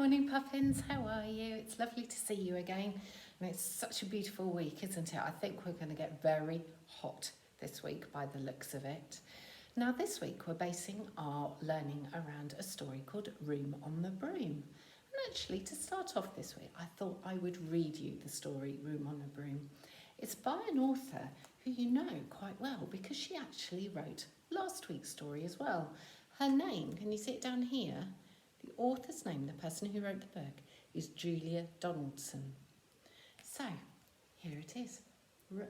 morning, Puffins. How are you? It's lovely to see you again. And it's such a beautiful week, isn't it? I think we're going to get very hot this week by the looks of it. Now, this week we're basing our learning around a story called Room on the Broom. And actually, to start off this week, I thought I would read you the story Room on the Broom. It's by an author who you know quite well because she actually wrote last week's story as well. Her name, can you see it down here? The author's name, the person who wrote the book, is Julia Donaldson. So, here it is. Room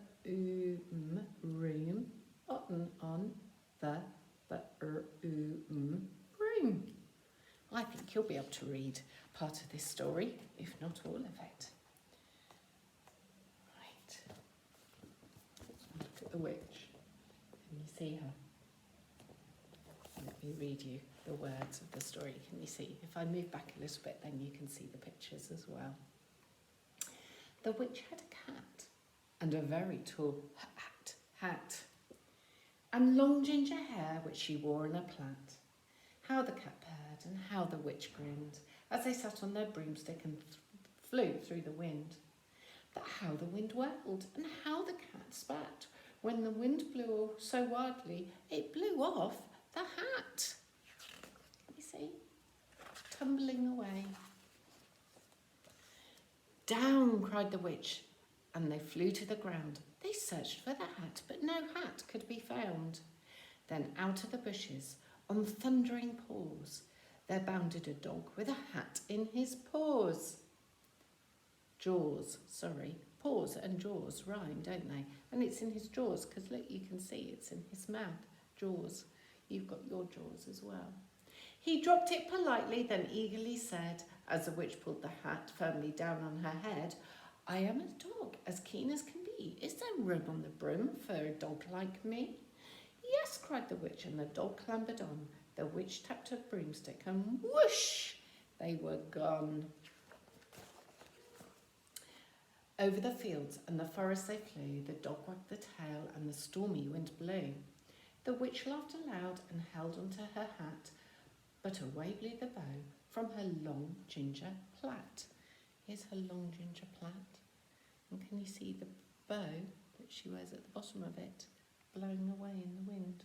on the broom. I think you'll be able to read part of this story, if not all of it. Right. Look at the witch. Can you see her? Let me read you the words of the story. Can you see? If I move back a little bit, then you can see the pictures as well. The witch had a cat and a very tall hat and long ginger hair which she wore in a plait. How the cat purred and how the witch grinned as they sat on their broomstick and flew through the wind. But how the wind wailed and how the cat spat when the wind blew so wildly it blew off the hat. You see? Tumbling away. Down, cried the witch, and they flew to the ground. They searched for the hat, but no hat could be found. Then out of the bushes, on thundering paws, there bounded a dog with a hat in his paws. Paws and jaws rhyme, don't they? And it's in his jaws, because look, you can see it's in his mouth, jaws. You've got your jaws as well. He dropped it politely, then eagerly said, as the witch pulled the hat firmly down on her head, I am a dog, as keen as can be. Is there room on the broom for a dog like me? Yes, cried the witch, and the dog clambered on. The witch tapped her broomstick, and whoosh, they were gone. Over the fields and the forest they flew, the dog wagged the tail, and the stormy wind blew. The witch laughed aloud and held onto her hat, but away blew the bow from her long ginger plait. Here's her long ginger plait. And can you see the bow that she wears at the bottom of it, blowing away in the wind?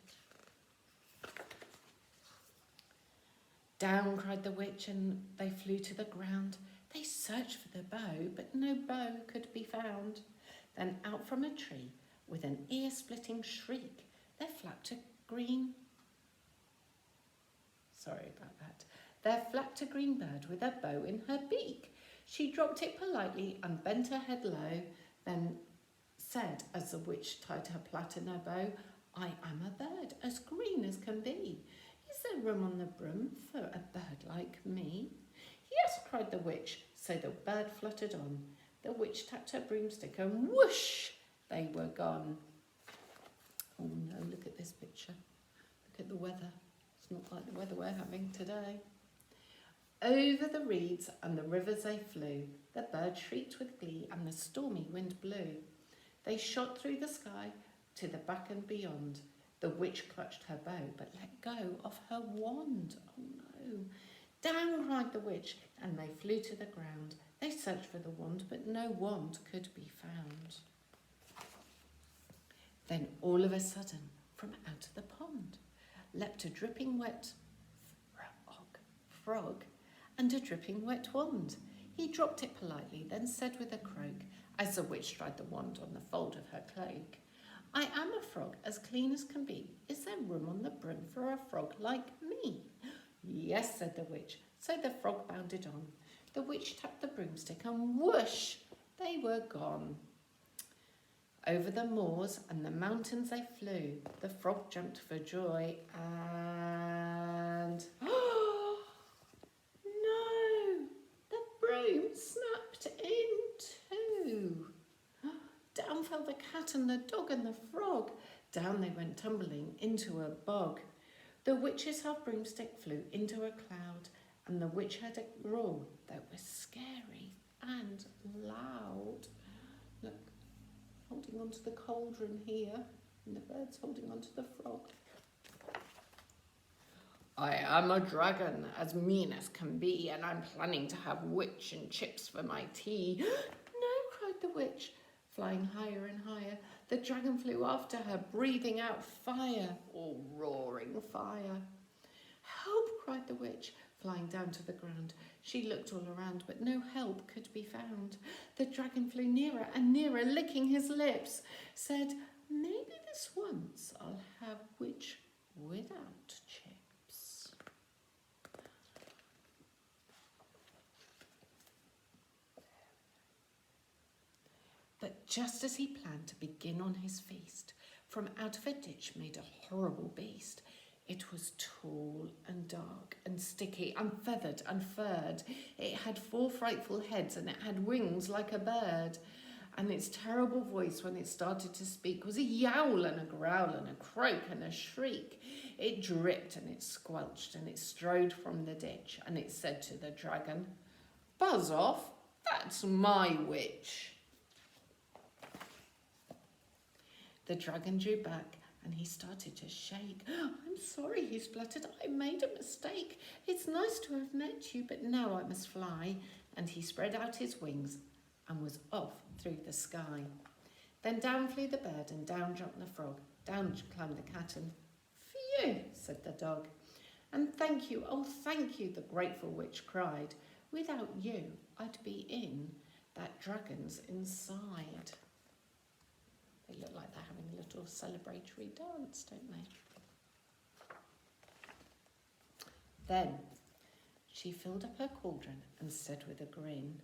Down, cried the witch, and they flew to the ground. They searched for the bow, but no bow could be found. Then out from a tree, with an ear-splitting shriek, there flapped a green bird with a bow in her beak. She dropped it politely and bent her head low, then said, as the witch tied her plait in her bow, I am a bird, as green as can be. Is there room on the broom for a bird like me? Yes, cried the witch, so the bird fluttered on. The witch tapped her broomstick and whoosh, they were gone. Oh no, look at this picture. Look at the weather. It's not like the weather we're having today. Over the reeds and the rivers they flew. The bird shrieked with glee and the stormy wind blew. They shot through the sky to the back and beyond. The witch clutched her bow but let go of her wand. Oh no. Down, cried the witch, and they flew to the ground. They searched for the wand, but no wand could be found. Then all of a sudden, from out of the pond, leapt a dripping wet frog and a dripping wet wand. He dropped it politely, then said with a croak, as the witch tried the wand on the fold of her cloak, I am a frog, as clean as can be. Is there room on the broom for a frog like me? Yes, said the witch. So the frog bounded on. The witch tapped the broomstick and whoosh, they were gone. Over the moors and the mountains they flew. The frog jumped for joy and... Oh, no! The broom snapped in two. Down fell the cat and the dog and the frog. Down they went tumbling into a bog. The witch's half broomstick flew into a cloud, and the witch heard a roar that was scary and loud. Look, holding onto the cauldron here, and the bird's holding onto the frog. I am a dragon, as mean as can be, and I'm planning to have witch and chips for my tea. No, cried the witch, flying higher and higher. The dragon flew after her, breathing out fire, or roaring fire. Help, cried the witch, flying down to the ground. She looked all around, but no help could be found. The dragon flew nearer and nearer, licking his lips, said, maybe this once I'll have witch without chips. But just as he planned to begin on his feast, from out of a ditch made a horrible beast. It was tall and dark and sticky and feathered and furred. It had 4 frightful heads and it had wings like a bird. And its terrible voice when it started to speak was a yowl and a growl and a croak and a shriek. It dripped and it squelched and it strode from the ditch and it said to the dragon, buzz off, that's my witch. The dragon drew back and he started to shake. I'm sorry, he spluttered. I made a mistake. It's nice to have met you, but now I must fly. And he spread out his wings and was off through the sky. Then down flew the bird and down jumped the frog. Down climbed the cat and phew, said the dog. And thank you, oh thank you, the grateful witch cried. Without you, I'd be in that dragon's inside. They look like they're having a little celebratory dance, don't they? Then she filled up her cauldron and said with a grin,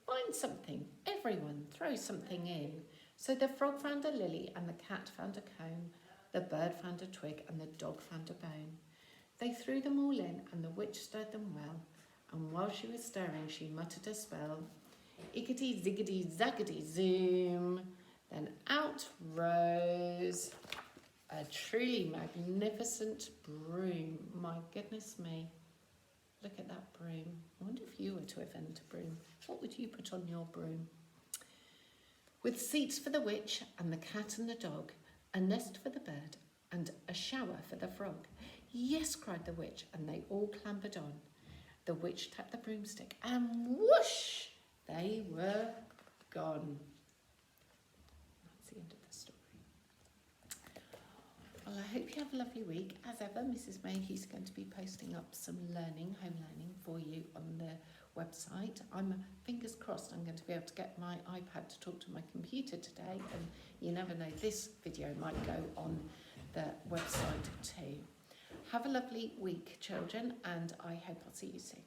find something, everyone, throw something in. So the frog found a lily and the cat found a comb, the bird found a twig and the dog found a bone. They threw them all in and the witch stirred them well, and while she was stirring she muttered a spell, iggity ziggity zaggity zoom. Then out rose a truly magnificent broom. My goodness me, look at that broom. I wonder if you were to invent a broom, what would you put on your broom? With seats for the witch and the cat and the dog, a nest for the bird and a shower for the frog. Yes, cried the witch, and they all clambered on. The witch tapped the broomstick and whoosh, they were gone. End of the story. Well, I hope you have a lovely week. As ever, Mrs. Mayhew's going to be posting up some learning, home learning for you on the website. I'm fingers crossed I'm going to be able to get my iPad to talk to my computer today, and you never know, this video might go on the website too. Have a lovely week, children, and I hope I'll see you soon.